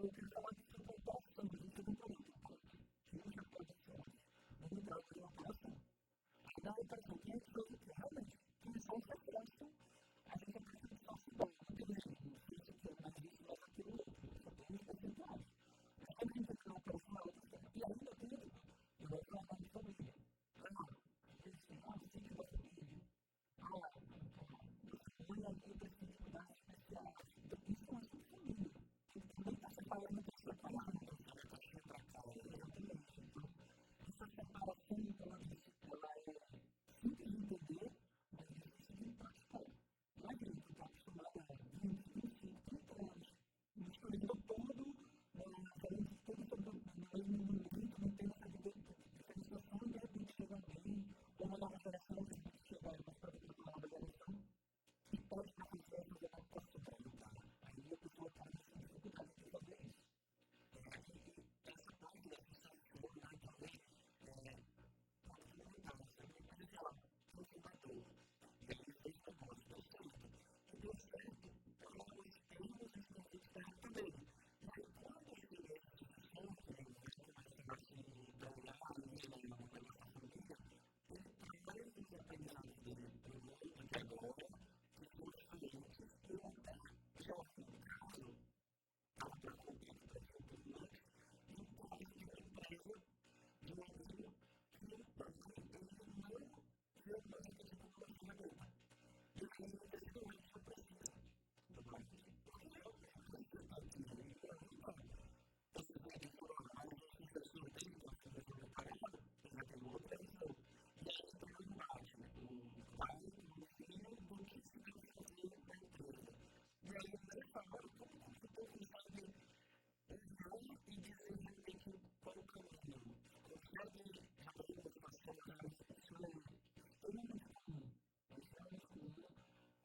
eu queria falar que você está passando, você não pode falar. Se você pode falar, não me dá uma operação. A da operação que é coisa que realmente, que são frequentes, a gente precisa de falsidade. Não tem jeito, não sei se é mais isso, mas aquilo outro. Só tem os percentuais. Mas quando a gente entra na operação, é outra coisa. E ainda tem, eu vou falar de família. Assim que você vive. Olha, eu preciso estudar especial. Então, isso é uma família. Que também está separando da sua palavra. Para cá, exatamente. Então, essa separação, então, ela é simples de entender, mas é difícil de praticar. Não é que a gente está acostumado a 20, 25, 30 anos. Misturando todo, fazendo tudo no mesmo momento, não tem essa diferenciação e de repente chega alguém, ou uma nova geração, de repente chega mais para dentro de uma nova geração, que pode fazer uma coisa para ajudar. Aí a pessoa está nessa dificuldade de fazer isso. Essa parte da questão que eu vou olhar também é fundamental. Mas aquela transformadora, e aí fez com nós, deu certo. E deu certo, nós temos esse conceito certo também. Mas quando eu cheguei a essa discussão, para olhar a luz na nossa família, os primeiros aprendizados dele, primeiro, de agora, que foram experiências que eu até já fui em casa, estava para comer, para ser um pouco mais, e um pai de uma empresa, de um amigo, que ele não viu mais que ele não conseguia aguentar. E aí eu pensei, eu preciso. Eu preciso, porque eu estava dizendo, você pode colocar uma sensação de que você vai ser preparado, você vai ter uma outra visão. E aí eu estou embaixo, o pai, o filho, do que se vai fazer na empresa. E aí eu nem falo, como você tem vontade de não e dizer realmente qual o caminho. Consegue abrir motivação para as pessoas, extremamente comum,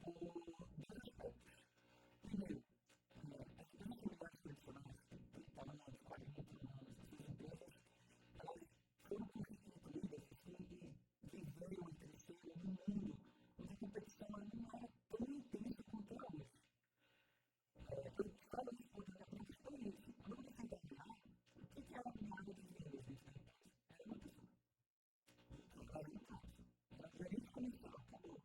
por dois aspectos. Primeiro, as grandes unidades tradicionais, que estavam há 40 anos, essas empresas, elas foram constituídas e viveram e cresceram num mundo onde a competição não era tão intensa quanto é hoje. Eu falo isso porque a questão é isso. Quando você vai olhar, o que era uma área de vendas? Era uma pessoa. Era um caso. Era gerente comercial, acabou.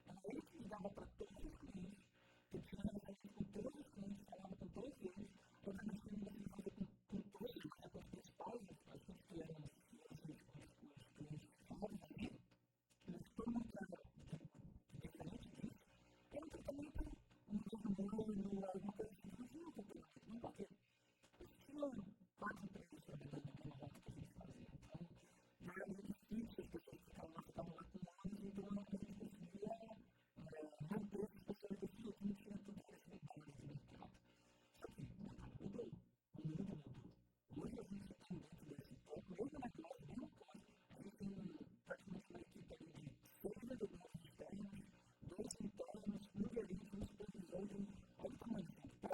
Era ele que ligava para todos os clientes, que tinha relação com todos os clientes, falava com todos eles, porque nós tínhamos que fazer com todos, com os principais, as pessoas que eram os clientes famosos ali, mas todo mundo era diferente disso. Era um tratamento no alguma coisa que não tem não porque tinha quatro empresas trabalhando naquela volta que a gente fazia. Então, já era muito difícil, as pessoas ficavam lá com anos, então a gente conseguia manter as pessoas daquilo que não tinha tanta flexibilidade nesse mercado. Só que o mercado mudou, o mundo mudou. Hoje a gente está dentro desse ponto, mesmo na classe, mesmo classe, a gente tem praticamente uma equipe ali de 6 vendedores externos, 2 internos, um gerente, um supervisor, olha o tamanho, tem que estar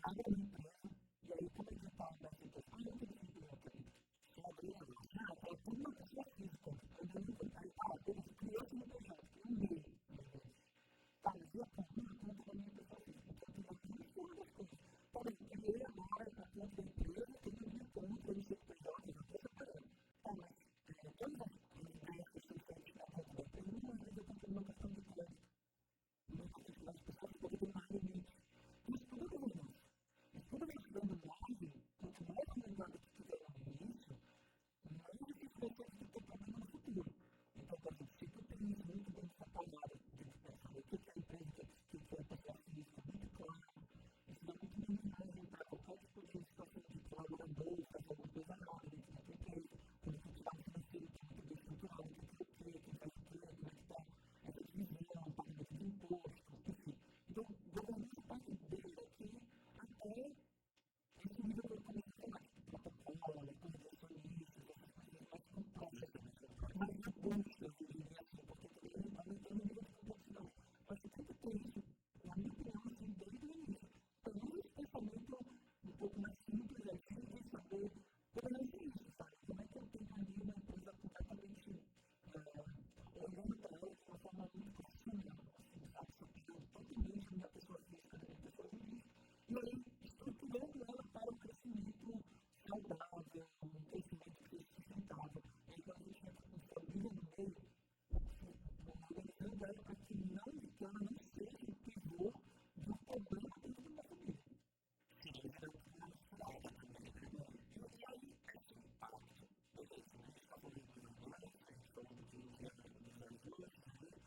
abre a minha empresa, e aí como é que está a minha empresa? Ah, eu tenho que abrir aqui. Só abrir agora. Ah, é tudo uma pessoa física. Eu não vou aí, teve criança no projeto, tem um meio. Tá, mas eu tenho uma conta da minha pessoa física. Então, eu tenho que fazer das coisas. Porém, criei agora a conta da empresa, tenho a minha conta, eu não sei o que é, eu estou separando. Tá, mas todas as ideias que vocês têm na conta da empresa, uma vez eu tenho uma questão de crédito. Uma questão de pessoas que podem ter mais limite. Isso tudo é verdade. Mas quando vai chegando margem, quanto mais amenizado que tiver no início, mais difícil vai ser de ter problema no futuro. Então, por exemplo, se tu tem isso muito bem detalhado, tem que pensar o que é a empresa que foi passar por isso, muito claro, isso vai muito minimizar para qualquer tipo de situação de colaborador, fazer alguma coisa errada dentro da tua empresa, quando você tirar um financeiro que é muito bem estruturado, quem faz o quê, quem faz o quê, como é que está essa divisão, pagamento de imposto, enfim. Então, governança parte dele aqui até esse nível que eu comecei a protocolo, leitura de acionistas, essas coisas mais complexas, mais robustas, eu diria assim, porque também aumentando o nível de complexidade. Mas você tem que ter isso, na minha opinião, assim, desde o início. Também esse pensamento um pouco mais simples, assim, de saber como é que é isso, sabe? Como é que eu tenho ali uma empresa completamente olhando para ela de uma forma muito profissional, assim, sabe? Sabendo totalmente da pessoa física, da pessoa jurídica. E aí, estruturando ela para um crescimento saudável, um crescimento sustentável. E aí, quando a gente entra com família no meio, organizando ela para que ela não seja o pivô do problema dentro de uma família. Sim, isso é uma misturada também. E aí, esse impacto, beleza, a gente está falando de mais, a gente está falando de ajuda,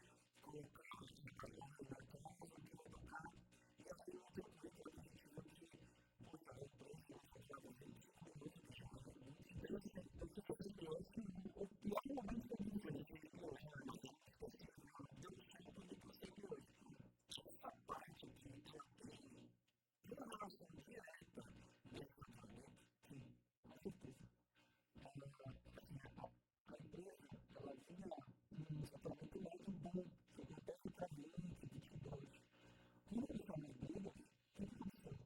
colocar os mecanismos na casa, que vai tocar, e aí outra coisa que a gente viu que muita represa, já vem de coisa, já vem de eu sou curioso que o pior momento da minha vida, que eu hoje, mas eu deu certo de que eu sei que hoje, essa parte que eu tenho, de uma relação direta desse tratamento, sim, com certeza. A empresa, ela vinha num faturamento médio bom, chegou até a ficar 20, 22. Quando começou a minha briga, o que aconteceu?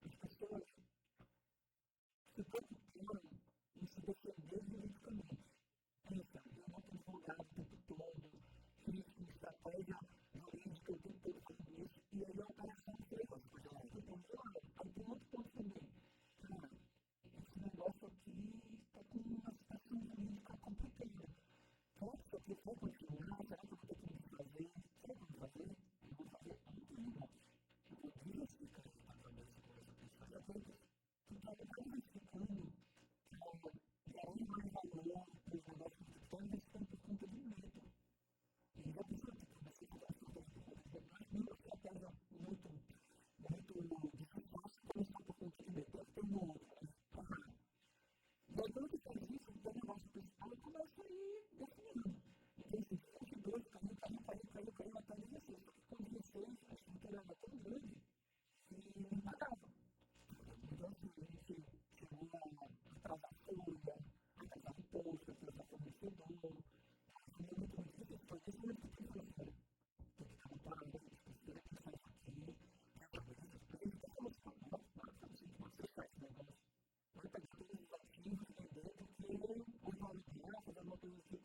As pessoas se preocuparam em se defender juridicamente. Pensa, eu não tenho advogado o tempo todo, fiz uma estratégia jurídica o tempo todo fazendo isso, e aí a operação fez. Então, aí tem outro ponto também. Cara, esse negócio aqui está com uma situação jurídica complicada. Será que eu vou continuar? Será que eu vou ter que me fazer? Será que eu vou fazer? Eu vou fazer muito. Eu vou diversificar através de coisa. Essa coisa que está diversificando, que é onde mais valor para os negócios que estão investindo por conta de medo. E já pensou que você tiver essa coisa, mas não é uma coisa muito difícil começar por conta de medo. Pode ter uma outra, né? E aí, quando você faz isso, o teu negócio principal começa a ir definindo. Então, assim, os dois também caiu até 16. Só que com 16, a estrutura era tão grande que não pagava. Então, assim, a gente chegou a atrasar folha, atrasar imposto, atrasar fornecedor. Foi muito difícil, foi esse momento que eu falei, cara, tem que estar preparado, a gente precisa pensar isso aqui, através dessas coisas, então, como assim, não passa, assim, você faz esse negócio. Vai pegar todos os ativos, vender, porque ou valorizar, fazer alguma coisa assim.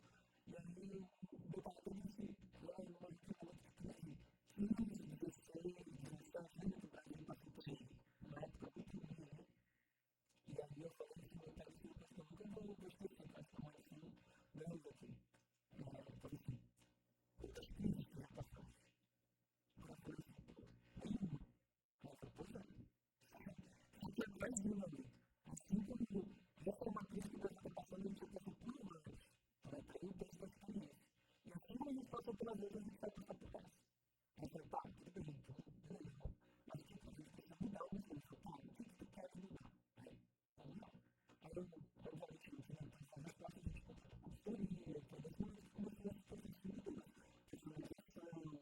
E aí, botar tudo isso, lá em uma equivalente que tem 15, 16, 17 anos, para ele passar por aí. Na época, muito ruim, né? E aí, eu falei assim, eu quero que eu nunca vou esquecer, mas como assim, vamos aqui. Por assim, outras crises que já passamos. Para por exemplo, nossa, pois é. Porque é mais uma ali. Assim como já foi uma crise que você está passando, a gente passou por anos. Para eu ter essa experiência. E assim como a gente passou pelas vezes, a gente vai passar por essa. Aí você tá, tudo bem, beleza. Mas o que a gente precisa mudar alguma coisa? Tá, o que tu quer mudar? Aí, vamos lá. Aí eu, obviamente, não tinha mais fácil a gente comprar consultoria, que aí depois eu comecei a fazer isso tudo, personalização,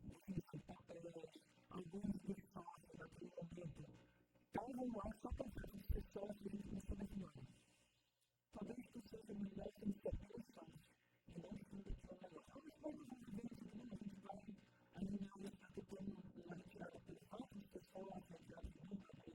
definição de papéis, alguns dos sócios naquele momento estavam lá só para ser sócios e começar a definir. Talvez tu seja melhor que você apenas sócio, e não entenda que é o melhor. Mas como a gente vê isso tudo, a gente vai alinhar isso para ter uma retirada pelo fato de ser sócio, retirada de dúvida,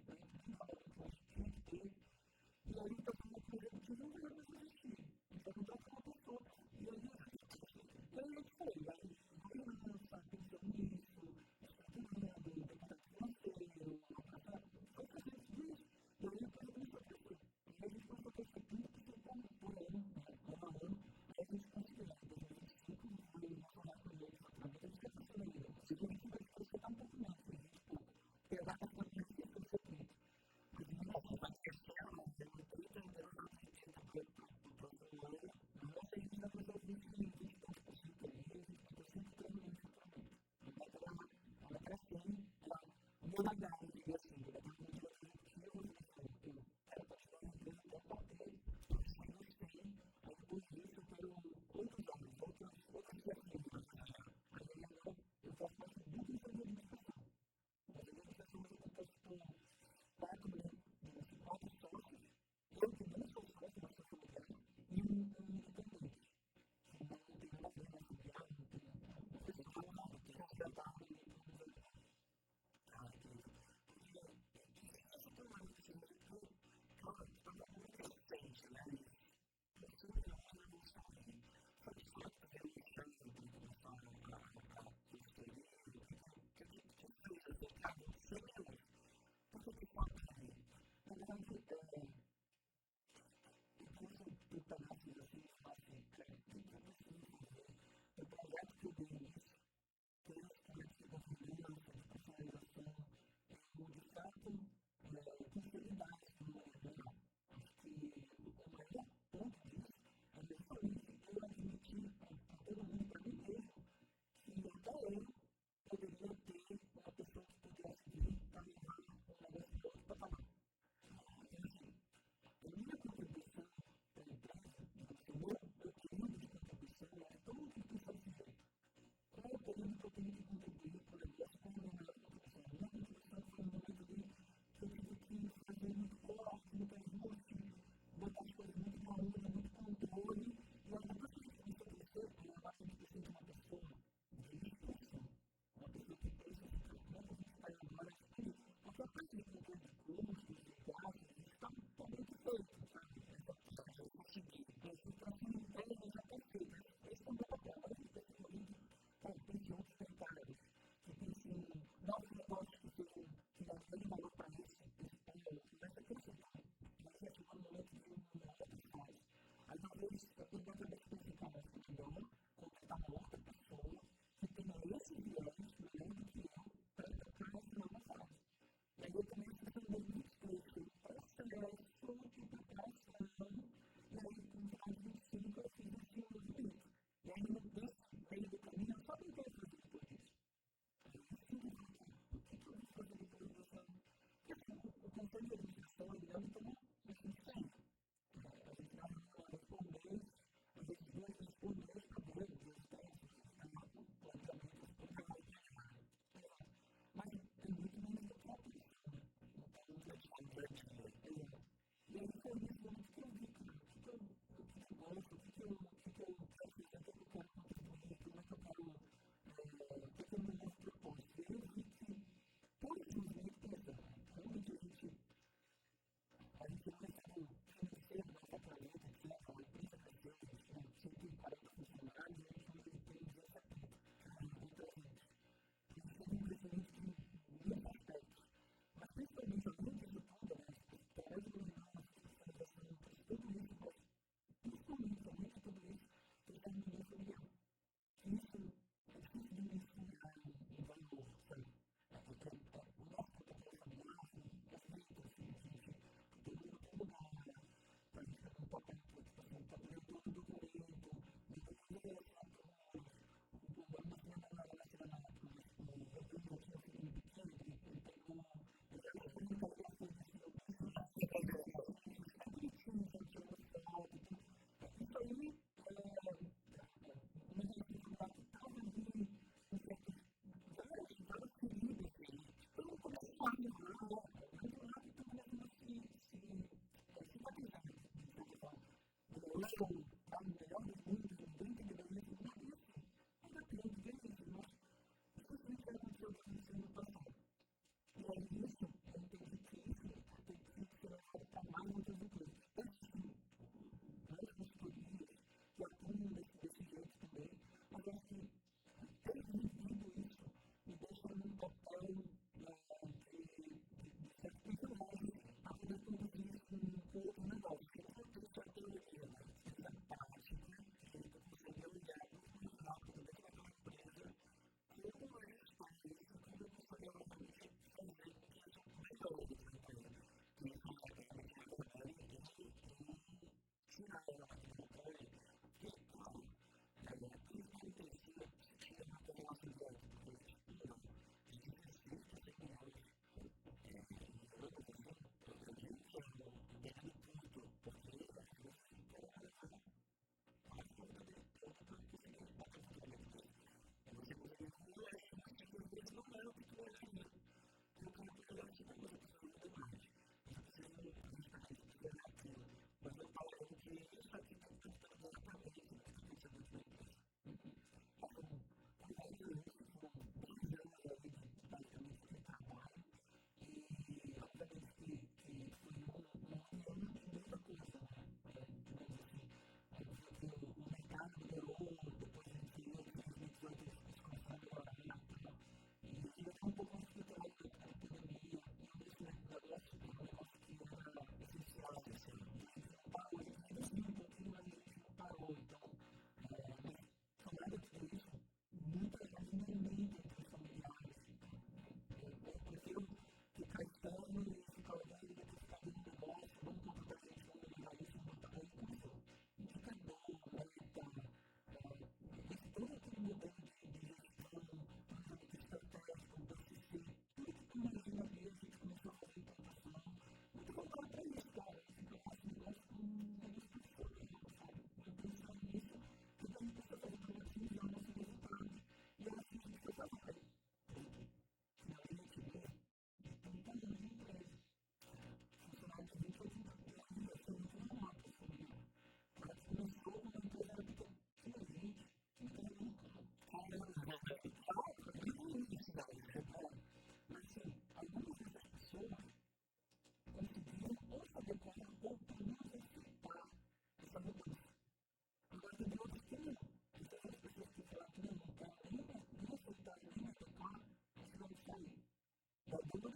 Thank you.